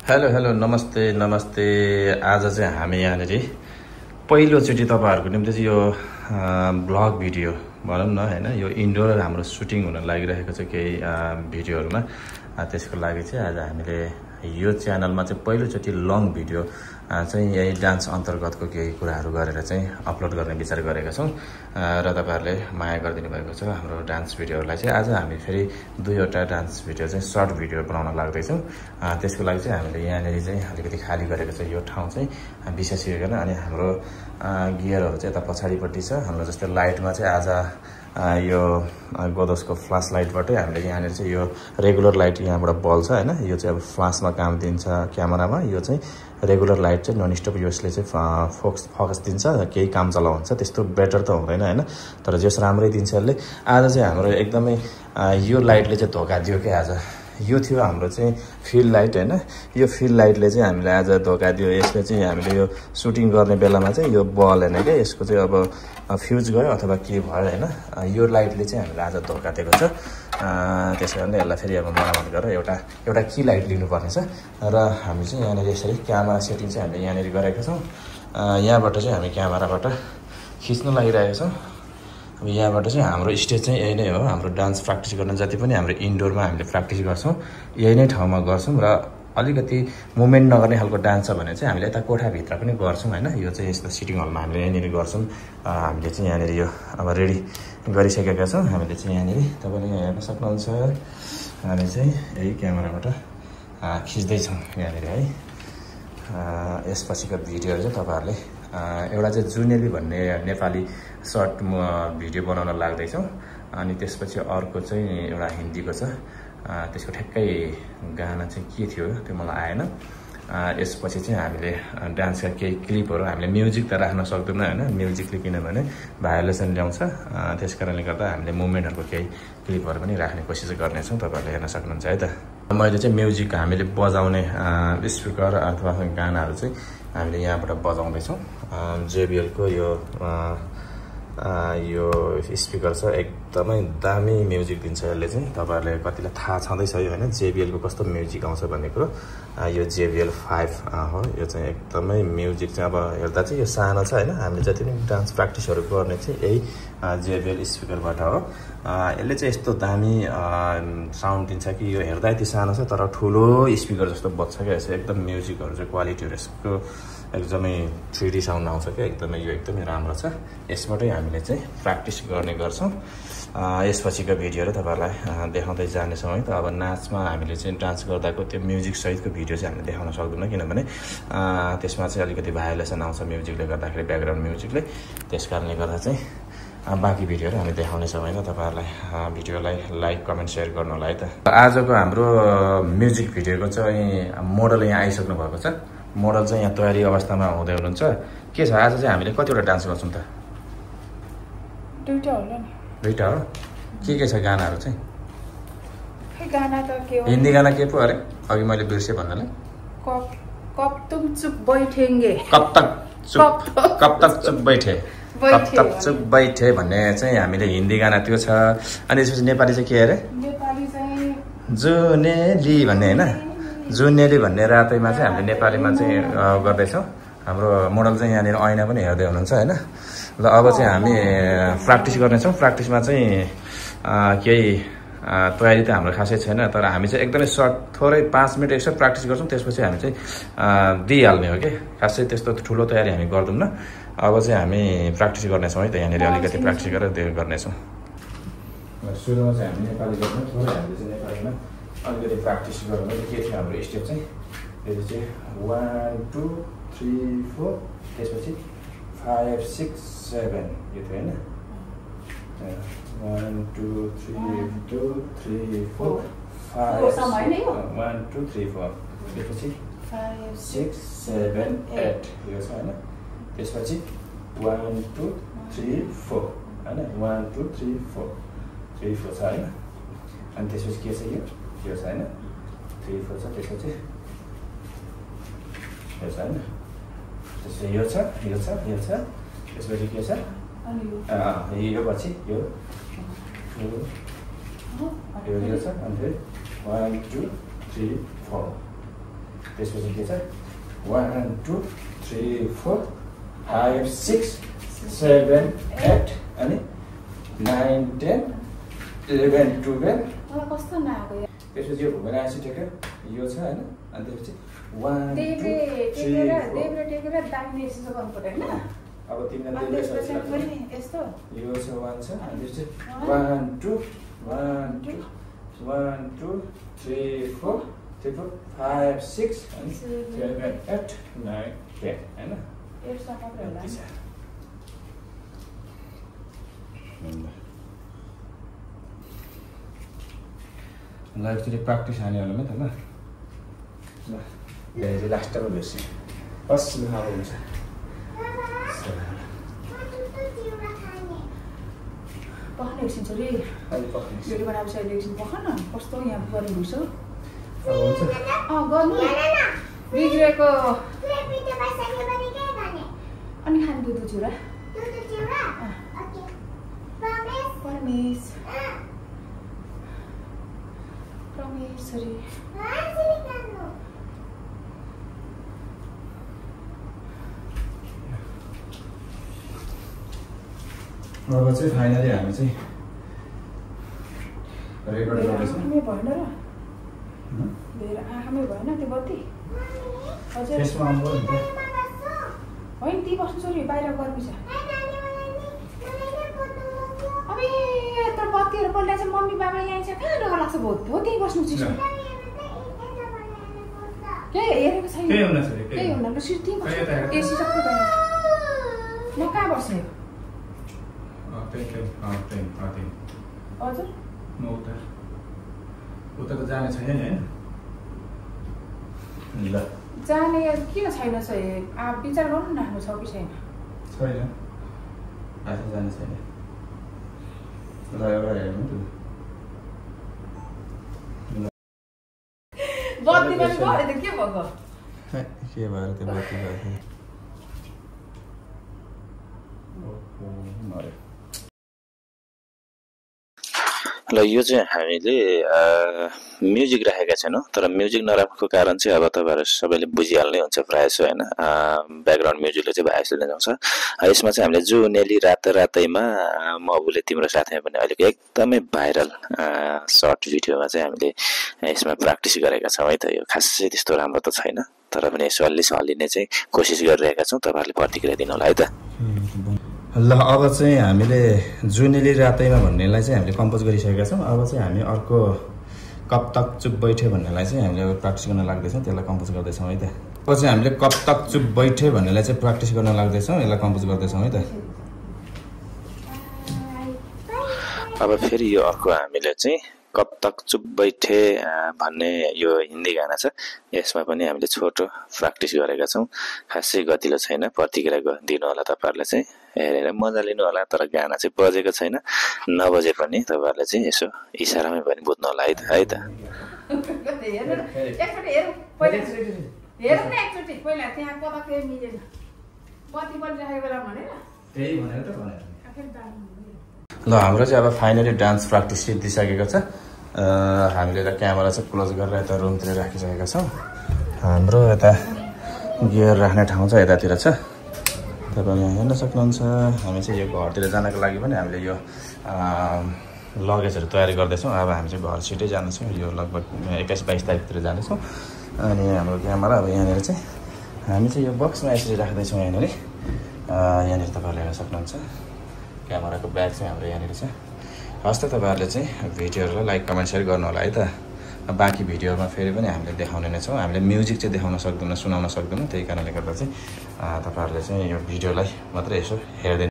Hello hello नमस्ते नमस्ते। आज चाहिँ हामी यहाँनिर पहिलोचोटि तपाईँहरूको निम्ति चाहिँ यो ब्लग भिडियो भनौँ न हैन, यो इन्डोर हाम्रो सुटिङ हुन लागिरहेको छ केही भिडियोहरुमा। त्यसको लागि चाहिँ आज हामीले यो च्यानलमा चाहिँ पहिलोचोटि लङ भिडियो चाहिँ यही डान्स अन्तर्गतको केही कुराहरू गरेर चाहिँ अपलोड गर्ने विचार गरेका छौं र तपाईहरुले माया गरिदिनु भएको छ हाम्रो डान्स भिडियोहरुलाई। चाहिँ आज हामी फेरि दुईवटा डान्स भिडियो चाहिँ सर्ट भिडियो बनाउन लाग्दै छौं। त्यसको लागि चाहिँ हामीले यहाँनेरि चाहिँ अलिकति खाली गरेको छ यो ठाउँ चाहिँ विशेष गरिकन। अनि हाम्रो गियरहरु चाहिँ यता पछाडीपट्टि छ। हाम्रो जस्तै लाइटमा चाहिँ आज यो गोदोसको फ्ल्यास लाइटबाटै हामीले यहाँनिर चाहिँ यो रेगुलर लाइट यहाँबाट बल्छ हैन, यो चाहिँ अब फ्ल्यासमा काम दिन्छ क्यामेरामा। यो चाहिँ रेगुलर लाइट चाहिँ नन स्टप यसले चाहिँ फोकस दिन्छ, केही काम चलाउ हुन्छ, त्यस्तो बेटर त हुँदैन हैन, तर जस राम्रै दिन्छ यसले। आज चाहिँ हाम्रो एकदमै यो लाइटले चाहिँ धोका दियो के। आज यो थियो हाम्रो चाहिँ फिल्ड लाइट हैन, यो फिल्ड लाइटले चाहिँ हामीलाई आज धोका दियो। यसले चाहिँ हामीले यो सुटिङ गर्ने बेलामा चाहिँ यो बल हैन के, यसको चाहिँ अब फ्युज गयो अथवा के भयो हैन, यो लाइटले चाहिँ हामीलाई आज धोका दिएको छ। त्यसैकारणले यसलाई फेरि अब मरामत गरेर एउटा की लाइट लिनुपर्ने छ। र हामी चाहिँ यहाँनिर यसरी क्यामेरा सेटिङ चाहिँ हामीले यहाँनिर गरेका छौं। यहाँबाट चाहिँ हामी क्यामेराबाट खिच्न लागिरहेका छौं। अब यहाँबाट चाहिँ हाम्रो स्टेज चाहिँ यही नै हो। हाम्रो डान्स प्र्याक्टिस गर्न जति पनि हाम्रो इन्डोरमा हामीले प्र्याक्टिस गर्छौं यही नै ठाउँमा गर्छौं। र अलिकति मुभमेन्ट नगर्ने खालको डान्स छ भने चाहिँ हामीले यता कोठाभित्र पनि गर्छौं हैन। यो चाहिँ यस्तो सिटिङ हलमा हामीले यहाँनिर गर्छौं। हामीले चाहिँ यहाँनिर यो अब रेडी गरिसकेका छौं। हामीले चाहिँ यहाँनिर तपाईले हेर्न सक्नुहुन्छ। हामी चाहिँ यही क्यामेराबाट खिच्दै छौं यहाँनिर है। यसपछिको भिडियोहरु चाहिँ तपाईहरुले एउटा चाहिँ जुनेली भन्ने नेपाली सर्ट भिडियो बनाउन लाग्दैछौं। अनि त्यसपछि अर्को चाहिँ एउटा हिन्दीको छ। त्यसको ठ्याक्कै गाना चाहिँ के थियो त्यो मलाई आएन। यसपछि चाहिँ हामीले डान्सका केही क्लिपहरु, हामीले म्युजिक त राख्न सक्दैनौँ हैन, म्युजिकले किनभने भायोलेसन ल्याउँछ। त्यसकारणले गर्दा हामीले मुभमेन्टहरुको केही क्लिपहरु पनि राख्ने कोसिस गर्नेछौँ। तपाईहरुले हेर्न सक्नुहुन्छ है त। मैले चाहिँ म्युजिक हामीले बजाउने स्पिकर अथवा गानाहरु चाहिँ हामीले यहाँबाट बजाउँदै छौं। JBL को यो स्पिकर छ, एकदमै दामी म्युजिक दिन्छ यसले चाहिँ। तपाईहरुले कतिलाई थाहा छँदै छ हैन JBL को कस्तो म्युजिक आउँछ भन्ने कुरो। यो JBL 5 हो। यो चाहिँ एकदमै म्युजिक चाहिँ अब हेर्दा चाहिँ यो सानो छ हैन, हामीले जति पनि डान्स प्र्याक्टिसहरु गर्ने चाहिँ यही JBL स्पिकरबाट हो। यसले चाहिँ यस्तो दामी साउन्ड दिन्छ कि यो हेर्दा यति सानो छ तर ठुलो स्पिकर जस्तो बज्छ क्या। यसो एकदम म्युजिकहरु चाहिँ क्वालिटीहरु यसको एकदमै 3D साउन्ड आउँछ क्या। एकदमै यो एकदमै राम्रो छ। यसबाटै हामीले चाहिँ प्र्याक्टिस गर्ने गर्छौं। यसपछिको भिडियोहरु तपाईहरुलाई देखाउँदै जानेछौं है त। अब नाचमा हामीले चाहिँ डान्स गर्दाको त्यो म्युजिक सहितको भिडियो चाहिँ हामीले देखाउन सक्दैनौँ किनभने त्यसमा चाहिँ अलिकति भायोलेसन आउँछ म्युजिकले गर्दाखेरि, ब्याकग्राउन्ड म्युजिकले। त्यसकारणले गर्दा चाहिँ बाँकी भिडियोहरु हामी देखाउने छौं हैन तपाईहरुलाई। भिडियोलाई लाइक कमेन्ट शेयर गर्नु होला है त। आजको हाम्रो म्युजिक भिडियोको चाहिँ मोडल यहाँ आइसक्नु भएको छ। मोडल चाहिँ यहाँ तयारी अवस्थामा हुँदै हुनुहुन्छ। के छ आज चाहिँ हामीले कतिवटा डान्स गर्छौं त? दुईटा होला नि। दुईटा हो। के छ गानाहरु चाहिँ? गाना त के हो? हिन्दी गाना के पो अरे अघि मैले बिर्से भन्नलाई? कब तुम चुप बैठेंगे। कब तक चुप बैठे भन्ने चाहिँ हामीले हिन्दी गाना त्यो छ। अनि त्यसपछि नेपाली चाहिँ के अरे? नेपाली चाहिँ जुनेली भन्ने हैन, जुनेली भन्ने रातैमा चाहिँ हामीले नेपालीमा चाहिँ गर्दैछौँ। हाम्रो मोडल चाहिँ यहाँनिर ऐना पनि हेर्दै हुनुहुन्छ हैन। ल अब चाहिँ हामी प्र्याक्टिस गर्नेछौँ। प्र्याक्टिसमा चाहिँ केही तयारी त हाम्रो खासै छैन, तर हामी चाहिँ एकदमै सर्ट थोरै 5 मिनेट यसो प्र्याक्टिस गर्छौँ। त्यसपछि हामी चाहिँ दिइहाल्ने हो कि, खासै त्यस्तो ठुलो तयारी हामी गर्दैनौँ। अब चाहिँ हामी प्र्याक्टिस गर्नेछौँ है त। यहाँनिर अलिकति प्र्याक्टिस गरेर त्यो गर्नेछौँ। सुरुमा चाहिँ हामी नेपाली गर्छौँ। थोरै हामीले चाहिँ नेपालीमा अलिकति प्र्याक्टिस गरौँ। के थियो हाम्रो स्टेप चाहिँ यो चाहिँ 1 2 3 4 त्यसपछि 5 6 7 यो थियो हैन। 1 2 3 2 3 4 5 1 2 3 4 त्यसपछि 5 6 7 8 यो छ हैन। त्यसपछि 1 2 3 4 हैन, 1 2 3 4 3 4 छ हैन। अनि त्यसपछि के छ यो छ हैन, 3 4 छ। त्यसपछि यो छ हैन, त्यसपछि यो छ। त्यसपछि के छ यो पछि यो छ। अनि 1 2 3 4 त्यसपछि के छ 1 2 3 4 5 6 7 8 अनि 9 10 11 12 कस्तो नआएको यार त्यसपछि यो घुमेर आएपछि ठेक्कै यो छ हैन अनि त्यसपछि 1 2 देब्रे टेकेर दाहिने यसो गर्नु पर्यो हैन अब तिमीले अनि त्यसपछि पनि यस्तो यो छ 1 छ अनि त्यसपछि 1 2 1 2 1 2 3 4 5 6 and 7 8 9 10 हैन यसमा मात्र होला ल एकचोटि प्र्याक्टिस हाने होला त ल ल लास्टमा बेसी असली खाएको हुन्छ पखन एकछिन छोरी भिडियो बनाएपछि अहिले एकछिन पखन कस्तो यहाँ गर्नु हुन्छ गर्नु बिग्रेको अनि खाने दुध चुरा परमेश्वरी अब चाहिँ फाइनली हामी चाहिँ रेकर्ड गर्दैछौँ भएन र धेरै आँखामै भएन त्यो बत्ती हजुर त्यसमा आउनु नि त होइन ती बस्नु छोरी बाहिर गर्नु छ अब यत्रो बत्तीहरू पल्टा चाहिँ मम्मी बाबा यहाँ छ कहाँ डर लाग्छ बहुत हो त्यहीँ बस्नु चिसो केही हेरेको छैन केही हुन ल सिट त्यहीँ बस्नु एसी सबै भएर म कहाँ बस्ने हजुर उता त जाने छैन नि होइन ल जाने किन छैन विचार गर्नु न आफ्नो छ कि छैन छैन आज जाने छैन ल एउटा हेर्नु बत्ती पनि गरे त के भएको के भएर त्यो बत्ती गयो ल यो चाहिँ हामीले म्युजिक राखेका छैनौँ तर म्युजिक नराखेको कारण चाहिँ अब तपाईँहरू सबैले बुझिहाल्नै हुन्छ प्रायः जसो होइन ब्याकग्राउन्ड म्युजिकले चाहिँ भाइ जस्तो जान्छ यसमा चाहिँ हामीले जुनेली रात रातैमा म बुले तिम्रो साथैमा पनि अहिलेको एकदमै भाइरल सर्ट भिडियोमा चाहिँ हामीले यसमा प्र्याक्टिस गरेका छौँ है त यो खासै त्यस्तो राम्रो त छैन तर पनि यसो अलि हल्लिने चाहिँ कोसिस गरिरहेका छौँ तपाईँहरूले प्रतिक्रिया दिनु होला है त ल अब चाहिँ हामीले जुनेली रातैमा भन्नेलाई चाहिँ हामीले कम्पोज गरिसकेका छौँ अब चाहिँ हामी अर्को कब तक चुप बैठे भन्नेलाई चाहिँ हामीले प्र्याक्टिस गर्न लाग्दैछौँ त्यसलाई कम्पोज गर्दैछौँ है त अब चाहिँ हामीले कब तक चुप बैठे भन्नेलाई चाहिँ प्र्याक्टिस गर्न लाग्दैछौँ यसलाई कम्पोज गर्दैछौँ है त अब फेरि यो अर्को हामीले चाहिँ कब तक चुप बैठे भन्ने यो हिन्दी गाना छ यसमा पनि हामीले छोटो प्र्याक्टिस गरेका छौँ खासै गतिलो छैन प्रतिक्रिया दिनु होला तपाईँहरूले चाहिँ हेरेर मजा लिनु होला तर गाना चाहिँ बजेको छैन नबजे पनि तपाईँहरूले चाहिँ यसो इसारामै पनि बुझ्नु होला है त ल हाम्रो चाहिँ अब फाइनली डान्स प्र्याक्टिस दिइसकेको छ हामीले त क्यामेरा चाहिँ क्लोज गरेर यता रुमतिर राखिसकेका छौँ हाम्रो यता गियर राख्ने ठाउँ चाहिँ यतातिर छ तपाईँले हेर्न सक्नुहुन्छ हामी चाहिँ यो घरतिर जानको लागि पनि हामीले यो लगेजहरू तयारी गर्दैछौँ अब हामी चाहिँ घर छिटै जानेछौँ यो लगभग 21-22 तारिकतिर जानेछौँ अनि हाम्रो क्यामेरा अब यहाँनिर चाहिँ हामी चाहिँ यो बक्समा यसरी राख्दैछौँ यहाँनिर तपाईँहरूले हेर्न सक्नुहुन्छ क्यामेराको ब्याग चाहिँ हाम्रो यहाँनिर छ हस् त तपाईँहरूले चाहिँ भिडियोहरूलाई लाइक कमेन्ट सेयर गर्नु होला है त बाँकी भिडियोमा फेरि पनि हामीले देखाउने नै छौँ हामीले म्युजिक चाहिँ देखाउन सक्दैनौँ सुनाउन सक्दैनौँ त्यही कारणले गर्दा चाहिँ तपाईँहरूले चाहिँ यो भिडियोलाई मात्रै यसो हेरिदिनु